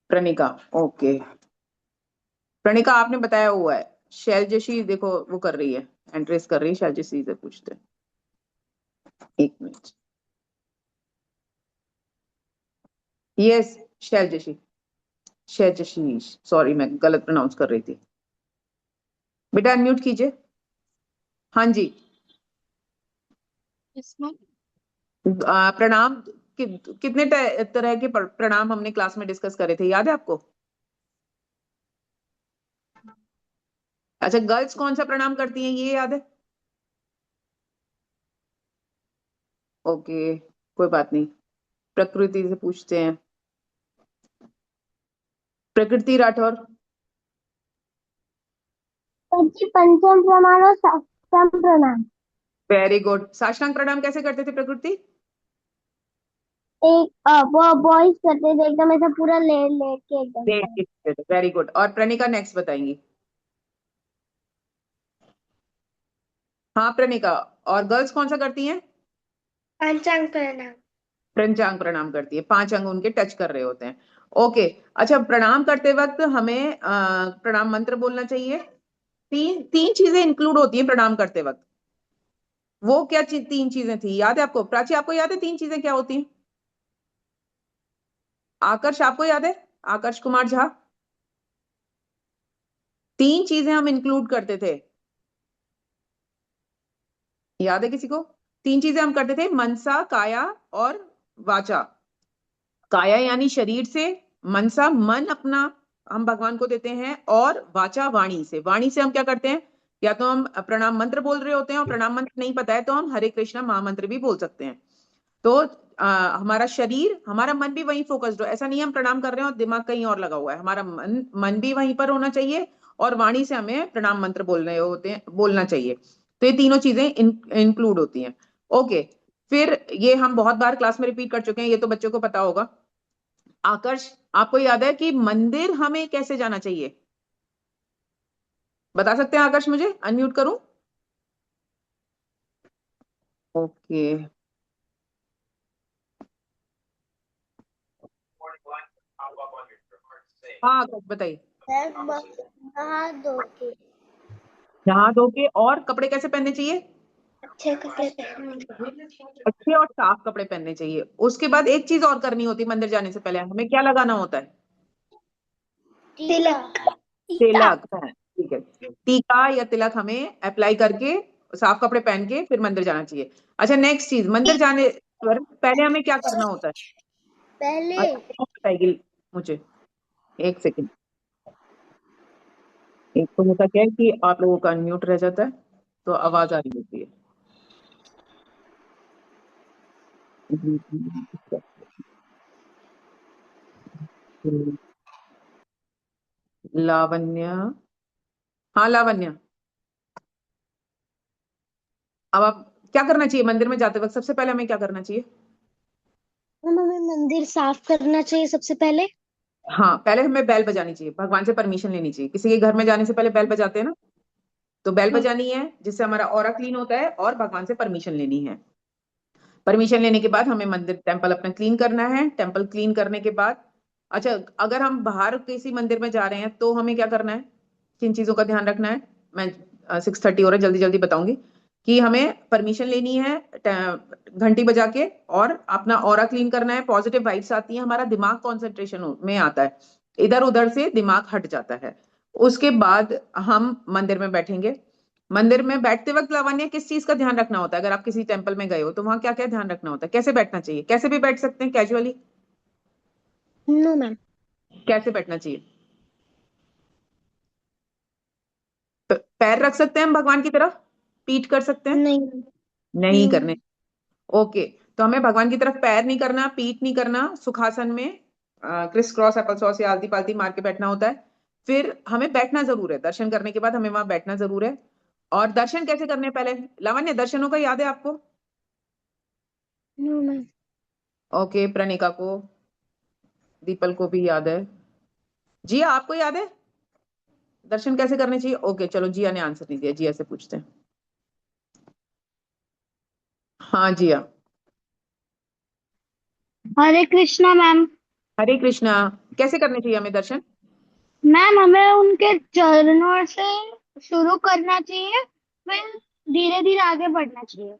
प्रणिका, ओके। प्रणिका आपने बताया हुआ है। शैलजशी देखो वो कर रही है, एंट्रेस कर रही है, शैलजशी से पूछते हैं। एक मिनट। यस, शैलजशी। शैलजशी, सॉरी मैं गलत प्रोनाउंस कर रही थी। बेटा अनम्यूट कीजिए। हाँ जी। प्रणाम कितने तरह के प्रणाम हमने क्लास में डिस्कस करे थे, याद है आपको? अच्छा, गर्ल्स कौन सा प्रणाम करती हैं ये याद है? ओके, कोई बात नहीं, प्रकृति से पूछते हैं। प्रकृति राठौर। पंचम प्रमाण और सप्तम प्रमाण। Very good. साष्टांग प्रणाम कैसे करते थे प्रकृति? एक वो बॉयज करते थे एकदम ऐसा पूरा लेट लेट के एकदम से। Very good. और प्रणिका नेक्स्ट बताएंगी। हाँ प्रणिका। और गर्ल्स कौन सा करती हैं? पंचांग प्रणाम। पंचांग प्रणाम करती है, 5 अंग उनके टच कर रहे होते हैं। ओके। अच्छा, प्रणाम करते वक्त हमें प्रणाम मंत्र बोलना चाहिए। तीन तीन चीजें इंक्लूड होती हैं प्रणाम करते वक्त। वो क्या तीन चीजें थी, याद है आपको? प्राची आपको याद है तीन चीजें क्या होती हैं? आकर्ष आपको याद है? आकर्ष कुमार झा, तीन चीजें हम इंक्लूड करते थे, याद है किसी को? तीन चीजें हम करते थे, मनसा, काया और वाचा। काया यानी शरीर से, मनसा मन अपना हम भगवान को देते हैं, और वाचा वाणी से। वाणी से हम क्या करते हैं? या तो हम प्रणाम मंत्र बोल रहे होते हैं, और प्रणाम मंत्र नहीं पता है तो हम हरे कृष्णा महामंत्र भी बोल सकते हैं। तो हमारा शरीर, हमारा मन भी वहीं फोकस्ड हो। ऐसा नहीं है हम प्रणाम कर रहे हैं और दिमाग कहीं और लगा हुआ है। हमारा मन मन भी वहीं पर होना चाहिए, और वाणी से हमें प्रणाम मंत्र बोल रहे होते हैं, बोलना चाहिए। तो ये तीनों चीजें इंक्लूड होती हैं। ओके। फिर ये हम बहुत बार क्लास में रिपीट कर चुके हैं, ये तो बच्चों को पता होगा। आकर्ष, आपको याद है कि मंदिर हमें कैसे जाना चाहिए? बता सकते हैं आकर्ष मुझे? अनम्यूट करूं? ओके। हाँ आकर्ष बताइए। नहा धो के। नहा धो के, और कपड़े कैसे पहनने चाहिए? अच्छे कपड़े पहनने। अच्छे और साफ कपड़े पहनने चाहिए। उसके बाद एक चीज और करनी होती है, मंदिर जाने से पहले हमें क्या लगाना होता है? तिलक। टीका। तिलक है, ठीक है। टीका या तिलक हमें अप्लाई करके, साफ कपड़े पहन के फिर मंदिर जाना चाहिए। अच्छा, नेक्स्ट चीज, मंदिर जाने पर पहले हमें क्या करना होता है? पहले अच्छा, कौन बताएगी मुझे? एक सेकेंड। एक तो होता क्या है कि आप लोगों का अनम्यूट रह जाता है तो आवाज आ रही होती है। लावण्य। हाँ लावण्य, अब आप क्या करना चाहिए मंदिर में जाते वक्त? सबसे पहले हमें क्या करना चाहिए? हमें मंदिर साफ करना चाहिए सबसे पहले। हाँ, पहले हमें बेल बजानी चाहिए, भगवान से परमिशन लेनी चाहिए। किसी के घर में जाने से पहले बेल बजाते हैं ना, तो बेल हाँ। बजानी है जिससे हमारा ऑरा क्लीन होता है, और भगवान से परमिशन लेनी है। परमिशन लेने के बाद हमें मंदिर टेम्पल अपना क्लीन करना है। टेम्पल क्लीन करने के बाद अच्छा, अगर हम बाहर किसी मंदिर में जा रहे हैं तो हमें क्या करना है, किन चीजों का ध्यान रखना है? मैं 6:30 हो रहा है, जल्दी जल्दी बताऊंगी कि हमें परमिशन लेनी है घंटी बजा के, और अपना ऑरा क्लीन करना है, पॉजिटिव वाइब्स आती है, हमारा दिमाग कॉन्सेंट्रेशन में आता है, इधर उधर से दिमाग हट जाता है। उसके बाद हम मंदिर में बैठेंगे। मंदिर में बैठते वक्त लावण्य किस चीज का ध्यान रखना होता है? अगर आप किसी टेम्पल में गए हो तो वहां क्या क्या ध्यान रखना होता है? कैसे बैठना चाहिए? कैसे भी बैठ सकते हैं कैजुअली? No ma'am. कैसे बैठना चाहिए? पैर रख सकते हैं हम भगवान की तरफ? पीठ कर सकते हैं? नहीं। नहीं नो। करने। ओके। तो हमें भगवान की तरफ पैर नहीं करना, पीठ नहीं करना, सुखासन में क्रिस क्रॉस एपल सॉस या आलती पालती मार के बैठना होता है। फिर हमें बैठना जरूर है, दर्शन करने के बाद हमें वहां बैठना जरूर है। और दर्शन कैसे करने हैं पहले? लावण्य, दर्शनों का याद है आपको? No ma'am. ओके, प्रणिका को, दीपल को भी याद है। जिया, आपको याद है दर्शन कैसे करने चाहिए? ओके, चलो जिया ने आंसर नहीं दिया, जिया से पूछते हैं। हाँ जिया। हरे कृष्णा मैम। हरे कृष्णा। कैसे करने चाहिए हमें दर्शन? मैम हमें उनके चरणों से शुरू करना चाहिए, फिर धीरे धीरे आगे बढ़ना चाहिए,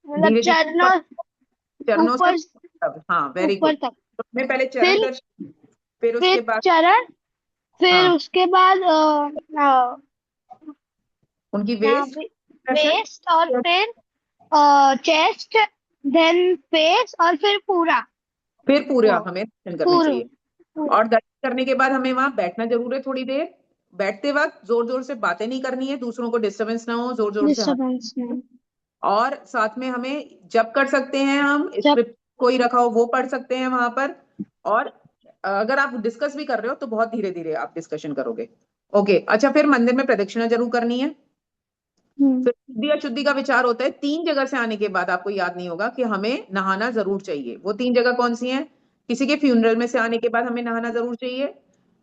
मतलब धीरे धीरे, चरणों चरणों से। ऊपर हाँ, वेरी गुड। ऊपर तक। तो हमें पहले चरण फिर दर्शन, फिर फिर उसके बाद। चरण, फिर हाँ, उसके बाद उनकी वेस्ट दर्शन। वेस्ट, और फिर चेस्ट, देन फेस, और फिर पूरा फिर पूरा वो हमें दर्शन करने पूरा चाहिए। पूरा और दर्शन करने के बाद हमें वहां बैठना जरूर है थोड़ी देर। बैठते वक्त जोर जोर से बातें नहीं करनी है, दूसरों को डिस्टरबेंस ना हो, जोर जोर से डिस्टर्बेंस में। और साथ में हमें जब कर सकते हैं, हम जब स्क्रिप्ट कोई रखा हो वो पढ़ सकते हैं वहां पर। और अगर आप डिस्कस भी कर रहे हो तो बहुत धीरे धीरे आप डिस्कशन करोगे। ओके, अच्छा, फिर मंदिर में प्रदक्षिणा जरूर करनी है। हम्म फिर शुद्धि अशुद्धि का विचार होता है। 3 जगह से आने के बाद आपको याद नहीं होगा कि हमें नहाना जरूर चाहिए। वो 3 जगह कौन सी हैं? किसी के फ्यूनरल में से आने के बाद हमें नहाना जरूर चाहिए।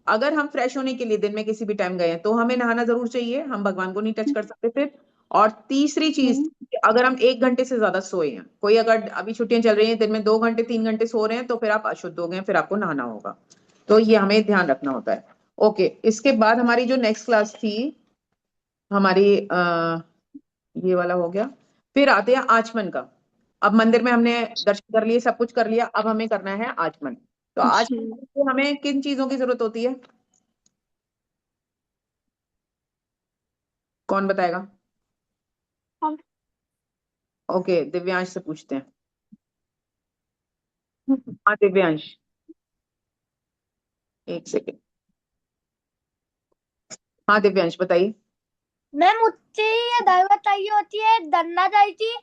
अगर हम फ्रेश होने के लिए दिन में किसी भी टाइम गए हैं तो हमें नहाना जरूर चाहिए, हम भगवान को नहीं टच कर सकते फिर। और तीसरी चीज, हम्म अगर हम 1 घंटे से ज्यादा सोए हैं, कोई अगर अभी छुट्टियां चल रही हैं, दिन में 2 घंटे 3 घंटे सो रहे हैं, तो फिर आप अशुद्ध हो गए, फिर आपको नहाना होगा। तो ये हमें ध्यान रखना होता है। ओके, इसके बाद हमारी जो नेक्स्ट क्लास थी हमारी, ये वाला हो गया। फिर आते हैं आचमन का। अब मंदिर में हमने दर्शन कर लिए, सब कुछ कर लिया, अब हमें करना है आचमन। तो अच्छा। आचमन के लिए हमें किन चीजों की जरूरत होती है? कौन बताएगा? अब ओके, दिव्यांश से पूछते हैं। हाँ दिव्यांश, एक सेकेंड। हाँ दिव्यांश बताइए। मैम मुझे ये दाल चाहिए होती है, एक दन्ना चाहिए थी,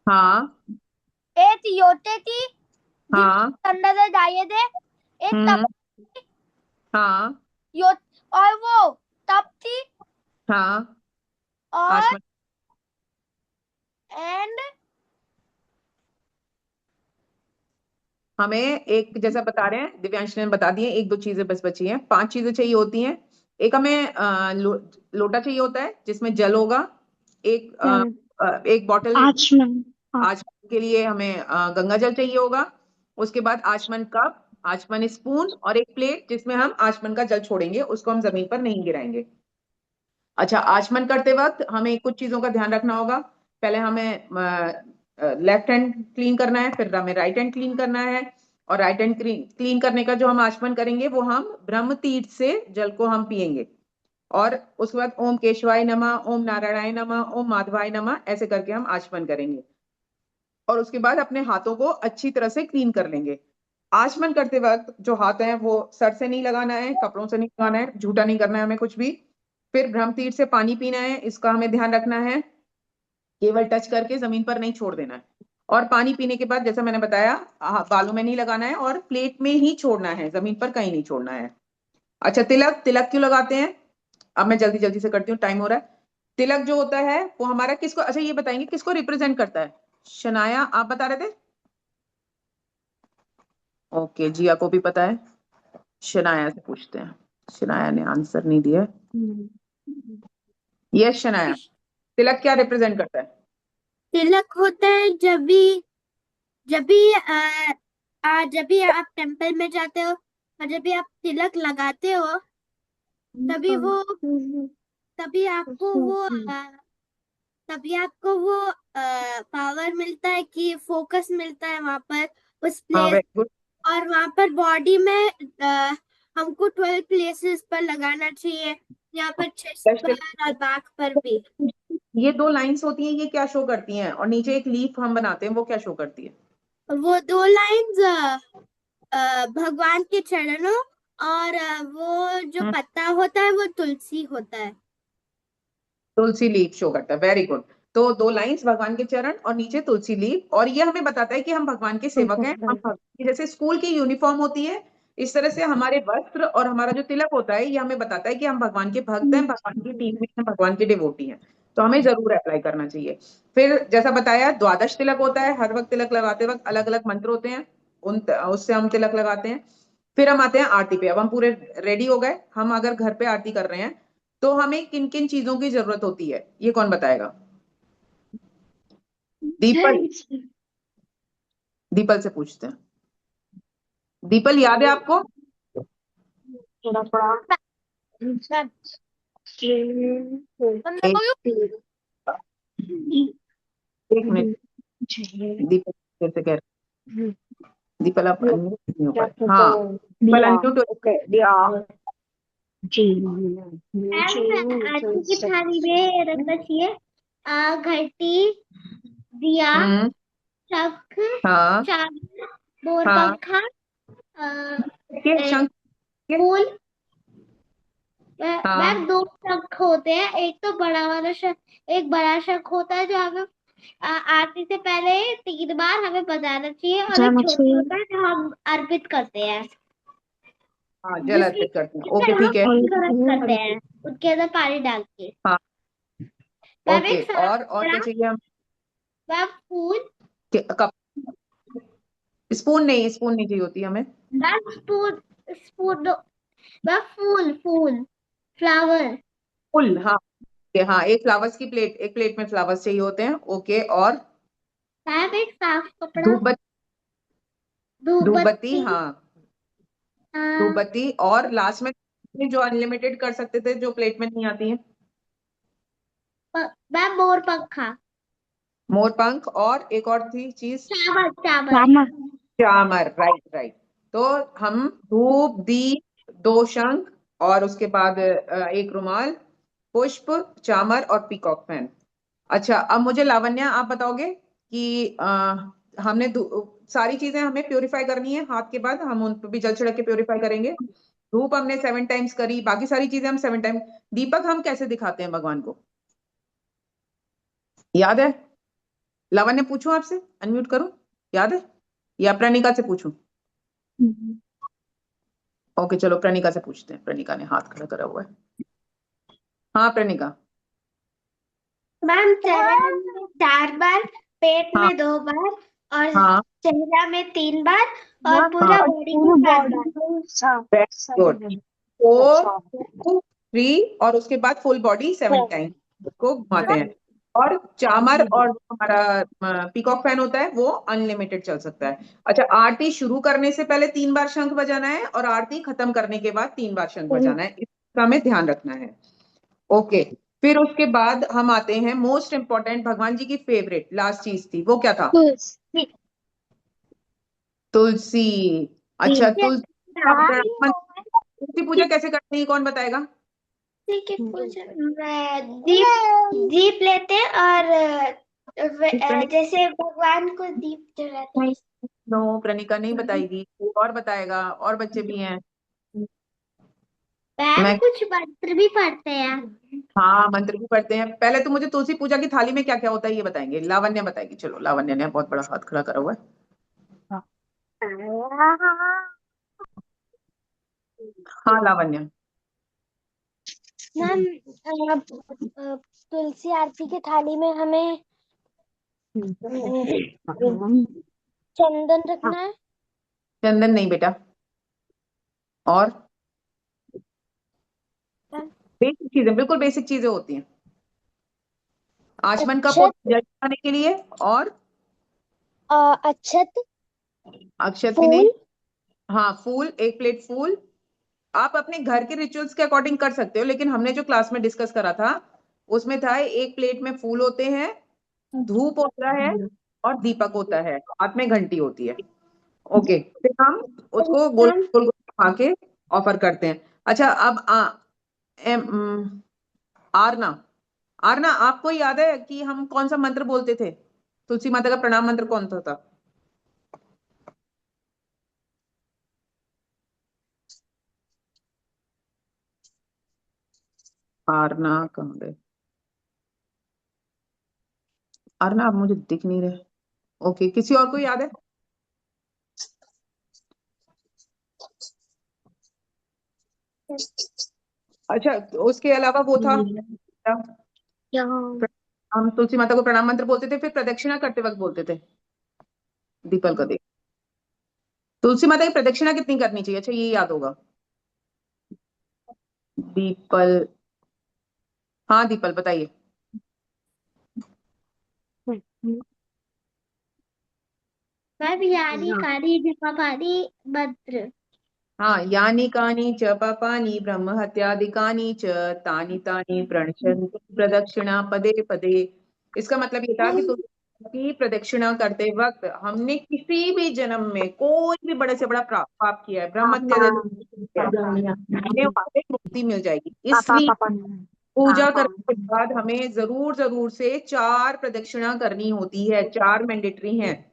हाँ। एक योते थी हाँ। जिनके अंदर से जाइए थे, एक तप हम्म। हाँ। यो और वो तप थी, हाँ। और आचमन। एंड हमें एक जैसा बता रहे हैं, दिव्यांश ने बता दिए, 1 2 चीजें बस बची हैं, 5 चीजें चाहिए होती हैं। एक हमें लोटा चाहिए होता है जिसमें जल होगा। एक एक बॉटल। आचमन। हाँ। आचमन के लिए हमें गंगा जल चाहिए होगा। उसके बाद आचमन कप, आचमन स्पून, और एक प्लेट जिसमें हम आचमन का जल छोड़ेंगे, उसको हम जमीन पर नहीं गिराएंगे। अच्छा, आचमन करते वक्त हमें कुछ चीजों का ध्यान रखना होगा। पहले हमें लेफ्ट हैंड क्लीन करना है, फिर हमें राइट हैंड क्लीन करना है। और राइट हैंड क्लीन करने का जो हम आचमन करेंगे वो हम ब्रह्म तीर्थ से जल को हम पिएंगे। और उसके बाद ओम केशवाय नमः, ओम नारायणाय नमः, ओम माधवाय नमः, ऐसे करके हम आचमन करेंगे। और उसके बाद अपने हाथों को अच्छी तरह से क्लीन कर लेंगे। आचमन करते वक्त जो हाथ है वो सर से नहीं लगाना है, कपड़ों से नहीं लगाना है, झूठा नहीं करना है हमें कुछ भी। फिर ब्रह्म तीर्थ से पानी पीना है, इसका हमें ध्यान रखना है, केवल टच करके जमीन पर नहीं छोड़ देना है। और पानी पीने के बाद जैसा मैंने बताया, बालों में नहीं लगाना है और प्लेट में ही छोड़ना है, जमीन पर कहीं नहीं छोड़ना है। अच्छा, तिलक, तिलक क्यों लगाते हैं? अब मैं जल्दी जल्दी से करती हूँ, टाइम हो रहा है। तिलक जो होता है वो हमारा किसको, अच्छा ये बताएंगे किसको रिप्रेजेंट करता है? शनाया, आप बता रहे थे। ओके, जिया को भी पता है। शनाया से पूछते हैं। शनाया ने आंसर नहीं दिया। यस शनाया, तिलक क्या रिप्रेजेंट करता है? तिलक होता है जब भी आप टेम्पल में जाते हो, और जब भी आप तिलक लगाते हो तभी वो तभी आपको वो तभी आपको वो पावर मिलता है कि फोकस मिलता है वहां पर उस हाँ, प्लेस। Very good. और वहां पर बॉडी में हमको 12 प्लेसेस पर लगाना चाहिए, यहाँ पर चेस्ट पर और बैक पर भी। ये दो लाइंस होती हैं, ये क्या शो करती हैं? और नीचे एक लीफ हम बनाते हैं, वो क्या शो करती है? वो 2 लाइंस भगवान के चरणों और वो जो हम्म, पत्ता होता है वो तुलसी होता है। तुलसी लीफ शो करता है, वेरी गुड। तो दो लाइंस भगवान के चरण और नीचे तुलसी लीफ, और ये हमें बताता है कि हम भगवान के सेवक हैं। हम भगवान की, जैसे स्कूल की यूनिफॉर्म होती है, इस तरह से हमारे वस्त्र और हमारा जो तिलक होता है, ये हमें बताता है कि हम भगवान के भक्त हैं, भगवान की टीम में हैं, भगवान के डिवोटी हैं। तो हमें जरूर अप्लाई करना चाहिए। फिर जैसा बताया, द्वादश तिलक होता है। हर वक्त तिलक लगाते वक्त अलग अलग मंत्र होते हैं, उन उससे हम तिलक लगाते हैं। फिर हम आते हैं आरती पे। अब हम पूरे रेडी हो गए, हम अगर घर पे आरती कर रहे हैं तो हमें किन किन चीजों की जरूरत होती है, ये कौन बताएगा? दीपल, दीपल से पूछते हैं। दीपल, याद है आपको? थोड़ा थोड़ा एक एक मिनट, दीपल फिर से कह रहे हैं। दीपल आप अनम्यूट नहीं हो पाए। हाँ, दीपल अनम्यूट हो। आरती की थाली में रखना चाहिए घंटी, दिया, हम्म। शंख, हाँ। चाबी, मोर हाँ, पंखा, के शंख के। फूल। मैम हाँ। 2 शंख होते हैं, एक तो बड़ा वाला शंख, एक बड़ा शंख होता है जो हमें आरती से पहले 3 बार हमें बजाना चाहिए, और एक छोटा होता है जो हम अर्पित करते हैं, हाँ, जल जिसकी अर्पित करते हैं, जिसे ओके हम ठीक है। गरम करते हैं उसके अंदर पानी डाल के। मैम ओके, एक सवाल और क्या मेरा, चाहिए हम? मैम फूल, कप। स्पून नहीं, स्पून नहीं चाहिए होती हमें। मैम स्पून, स्पून दो, मैम फूल, फूल, फ्लावर। फुल, हाँ। हाँ, एक फ्लावर्स की प्लेट, एक प्लेट में फ्लावर्स चाहिए होते हैं, ओके। और मैम एक साफ कपड़ा, धूप बत्ती। धूप धूप बत्ती, बत्ती, हाँ। धूप हाँ, बत्ती, और लास्ट में जो अनलिमिटेड कर सकते थे, जो प्लेट में नहीं आती है। मैम मोर पंखा, मोर पंख, और एक और थी चीज। चावल, चावल। चामर, राइट राइट। तो हम धूप, दीप, दो शंख, और उसके बाद एक रुमाल, पुष्प, चामर और पीकॉक फैन। अच्छा, अब मुझे लावण्या आप बताओगे कि हमने सारी चीजें हमें प्योरीफाई करनी है, हाथ के बाद हम उन पर भी जल छिड़क के प्योरीफाई करेंगे। धूप हमने 7 टाइम्स करी, बाकी सारी चीजें हम 7 टाइम। दीपक हम कैसे दिखाते हैं भगवान को, याद है? लावण्य पूछूं आपसे, अनम्यूट करूं? याद है या प्रणिका से पूछूं? ओके, चलो प्रणिका से पूछते हैं। प्रणिका ने हाथ खड़ा करा हुआ है। हाँ प्रणिका। मैम चरण में 4 बार, पेट हाँ। में 2 बार, और हाँ। चेहरा में 3 बार, और हाँ, पूरा बॉडी में 7 बार। Very good. 4, 2, 3, और उसके बाद फुल बॉडी 7 टाइम उसको घुमाते हैं। और चामर और हमारा पीकॉक फैन होता है, वो अनलिमिटेड चल सकता है। अच्छा, आरती शुरू करने से पहले 3 बार शंख बजाना है, और आरती खत्म करने के बाद 3 बार शंख बजाना है, इसका हमें ध्यान रखना है। ओके। फिर उसके बाद हम आते हैं मोस्ट इंपॉर्टेंट, भगवान जी की फेवरेट लास्ट चीज थी, वो क्या था? तुलसी। अच्छा, तुलसी पूजा कैसे करते हैं, कौन बताएगा? ठीक है, दीप, दीप लेते हैं और जैसे भगवान को दीप जलाते हैं। नो, प्रणिका नहीं बताएगी, कोई और बताएगा, और बच्चे भी हैं। मैम मैं, कुछ मंत्र भी पढ़ते हैं। हाँ, मंत्र भी पढ़ते हैं। पहले तो मुझे तुलसी पूजा की थाली में क्या क्या होता है ये बताएंगे, लावण्य बताएगी। चलो, लावण्य ने बहुत बड़ा हाथ खड़ा करा हुआ है। हाँ लावण्य। मैम तुलसी आरती की थाली में हमें चंदन रखना है। चंदन नहीं बेटा, और बेसिक चीजें, बिल्कुल बेसिक चीजें होती हैं। आचमन कप अक्षत, होता है जल चढ़ाने के लिए, और अक्षत, अक्षत भी नहीं। फूल, हाँ, फूल, एक प्लेट फूल। आप अपने घर के रिचुअल्स के अकॉर्डिंग कर सकते हो, लेकिन हमने जो क्लास में डिस्कस करा था उसमें था एक प्लेट में फूल होते हैं, धूप होता है, और दीपक होता है, हाथ में घंटी होती है। ओके, फिर हम उसको गोल गोल गोल घुमा के ऑफर करते हैं। अच्छा, अब आरना, आरना, आपको याद है कि हम कौन सा मंत्र बोलते थे? तुलसी माता का प्रणाम मंत्र कौन सा था? आरना कहाँ गए? आरना, आप मुझे दिख नहीं रहे। ओके, किसी और को याद है? अच्छा, तो उसके अलावा वो था, हम तुलसी माता को प्रणाम मंत्र बोलते थे, फिर प्रदक्षिणा करते वक्त बोलते थे। दीपल का देख, तुलसी माता की प्रदक्षिणा कितनी करनी चाहिए? अच्छा, ये याद होगा। दीपल, हाँ दीपल बताइए। मैं यारी कारी जपापारी भद्र। हाँ, यानी कानी च पापानि ब्रह्म हत्यादिकानि च तानि तानि प्रणश्यन्ति प्रदक्षिणा पदे पदे। इसका मतलब ये था कि तुलसी की प्रदक्षिणा करते वक्त हमने किसी भी जन्म में कोई भी बड़े से बड़ा पाप किया है, ब्रह्म हत्या जैसे किया है, हमें वहां पे मुक्ति मिल जाएगी। इसलिए पूजा करने के बाद हमें जरूर जरूर से 4 प्रदक्षिणा करनी होती है, 4 मैंडेटरी हैं।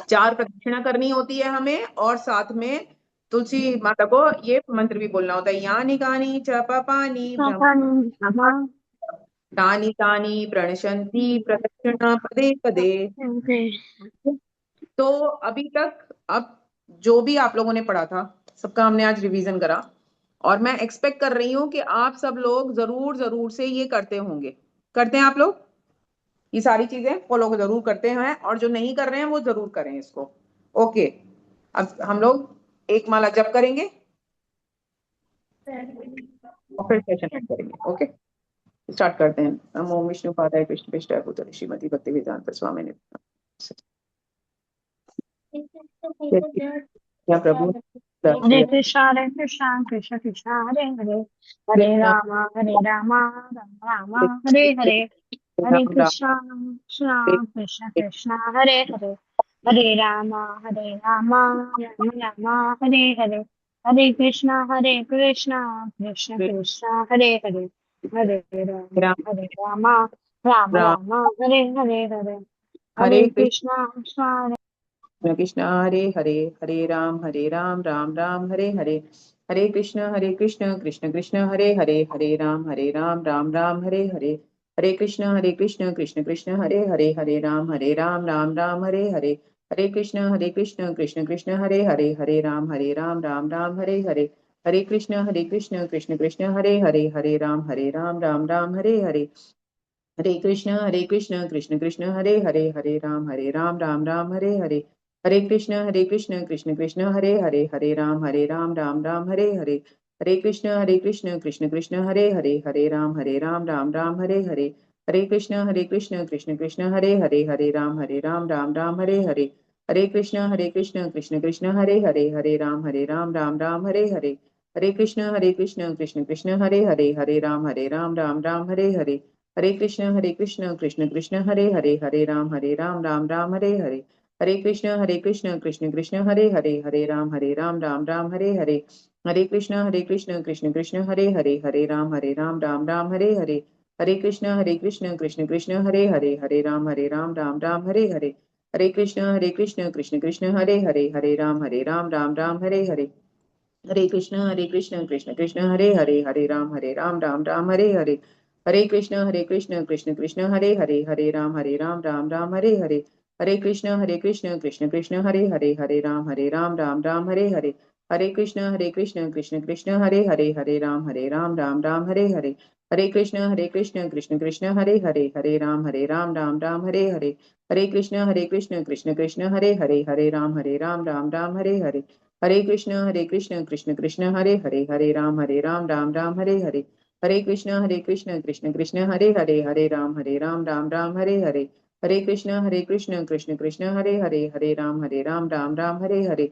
4 प्रदक्षिणा करनी होती है हमें, और साथ में तुलसी माता को ये मंत्र भी बोलना होता है, यानी कानी च पापानि ब्रह्म तानि तानि प्रणशंति प्रदक्षिणा पदे पदे। तो अभी तक, अब जो भी आप लोगों ने पढ़ा था सबका हमने आज रिवीजन करा, और मैं एक्सपेक्ट कर रही हूँ कि आप सब लोग जरूर जरूर से ये करते होंगे। करते हैं आप लोग? ये सारी चीजें फॉलो जरूर करते हैं, और जो नहीं कर रहे हैं वो जरूर करें इसको। ओके, अब हम लोग एक माला जप करेंगे और फिर सेशन एंड करेंगे। ओके, स्टार्ट करते हैं। नमो विष्णु पादाय कृष्ण पृष्ठाय भूतले श्रीमती भक्ति वेदांत स्वामी ने। या प्रभु, हरे कृष्णा कृष्ण कृष्णा हरे हरे, हरे राम राम राम हरे हरे, हरे राम राम कृष्णा कृष्ण कृष्ण हरे हरे, हरे राम राम राम हरे हरे, हरे कृष्णा कृष्ण कृष्ण हरे हरे, हरे राम राम राम राम। राम हरे हरे हरे, हरे हरे कृष्ण कृष्णा कृष्ण हरे हरे, हरे राम राम राम हरे हरे, हरे कृष्ण कृष्ण कृष्ण हरे हरे, हरे राम राम राम हरे हरे, हरे कृष्ण कृष्ण कृष्ण हरे हरे, हरे राम राम राम हरे हरे, हरे कृष्ण कृष्ण कृष्ण हरे हरे, हरे राम राम राम हरे हरे, हरे कृष्ण कृष्ण कृष्ण हरे हरे, हरे राम राम राम हरे हरे, हरे कृष्ण कृष्ण कृष्ण हरे हरे राम राम राम हरे हरे, हरे कृष्ण कृष्ण कृष्ण हरे राम राम राम हरे हरे, हरे कृष्ण कृष्ण कृष्ण हरे राम राम राम हरे हरे, हरे कृष्ण कृष्ण कृष्ण हरे राम राम राम हरे हरे, हरे कृष्ण कृष्ण कृष्ण हरे राम राम राम हरे हरे, हरे कृष्ण कृष्ण कृष्ण हरे राम राम राम हरे हरे, हरे कृष्ण कृष्ण कृष्ण हरे राम राम राम हरे हरे, हरे कृष्ण कृष्ण कृष्ण हरे राम राम राम हरे हरे, हरे कृष्ण कृष्ण कृष्ण हरे राम राम राम हरे हरे, हरे कृष्ण कृष्ण कृष्ण हरे राम राम राम हरे हरे, हरे कृष्ण कृष्ण कृष्ण हरे राम राम हरे हरे, हरे कृष्ण कृष्ण कृष्ण हरे राम राम हरे हरे, हरे कृष्ण कृष्ण कृष्ण हरे राम राम हरे हरे, हरे कृष्ण कृष्ण कृष्ण हरे राम राम हरे हरे, हरे कृष्ण कृष्ण कृष्ण हरे राम राम हरे हरे, हरे कृष्ण कृष्ण कृष्ण हरे राम राम हरे हरे, हरे कृष्ण कृष्ण कृष्ण हरे राम राम हरे हरे, हरे कृष्ण कृष्ण कृष्ण हरे राम राम हरे हरे, हरे कृष्ण कृष्ण कृष्ण हरे राम राम हरे हरे, हरे कृष्ण कृष्ण कृष्ण हरे राम राम राम हरे हरे,